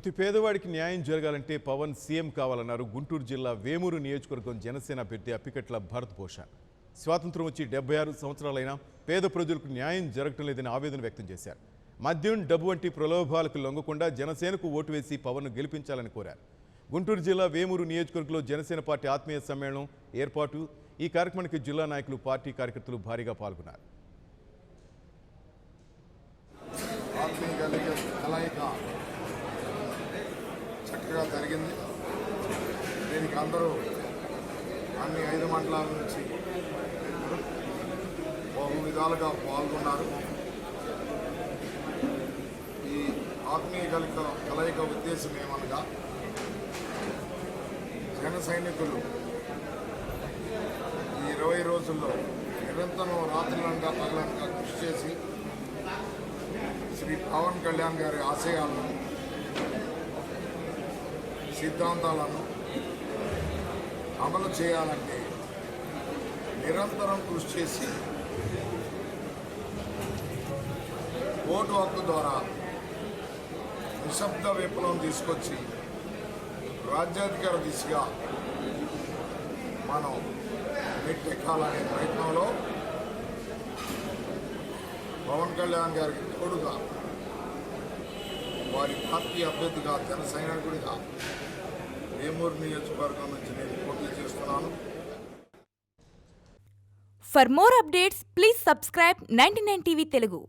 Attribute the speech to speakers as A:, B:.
A: ప్రతి పేదవాడికి న్యాయం జరగాలంటే పవన్ సీఎం కావాలన్నారు గుంటూరు జిల్లా వేమూరు నియోజకవర్గం జనసేన అభ్యర్థి అప్పికట్ల భరత్ భూషణ్. స్వాతంత్రం వచ్చి 76 సంవత్సరాలైనా పేద ప్రజలకు న్యాయం జరగటం లేదని ఆవేదన వ్యక్తం చేశారు. మద్యం, డబ్బు వంటి ప్రలోభాలకు లొంగకుండా జనసేనకు ఓటు వేసి పవన్ను గెలిపించాలని కోరారు. గుంటూరు జిల్లా వేమూరు నియోజకవర్గంలో జనసేన పార్టీ ఆత్మీయ సమ్మేళనం ఏర్పాటు. ఈ కార్యక్రమానికి జిల్లా నాయకులు, పార్టీ కార్యకర్తలు భారీగా పాల్గొన్నారు.
B: చక్కగా జరిగింది. దీనికి అందరూ అన్ని 5 మండలాల నుంచి బహు విధాలుగా పాల్గొన్నారు. ఈ ఆత్మీయ కలయిక ఉద్దేశం ఏమనగా జన సైనికులు ఈ 20 రోజుల్లో నిరంతరం రాత్రులంగా పగలంగా కృషి చేసి శ్రీ పవన్ కళ్యాణ్ గారి ఆశయాలను, సిద్ధాంతాలను అమలు చేయాలంటే నిరంతరం కృషి చేసి ఓటు హక్కు ద్వారా నిశ్శబ్ద విప్లవం తీసుకొచ్చి రాజ్యాధికార దిశగా మనం మెట్టెక్కాలనే ప్రయత్నంలో పవన్ కళ్యాణ్ గారికి తోడుగా వారి పార్టీ అభ్యర్థిగా, జన సైనికుడిగా వేమూరు నియోజకవర్గం నుంచి నేను పోటీ చేస్తున్నాను.
C: For more updates, please subscribe 99 TV Telugu.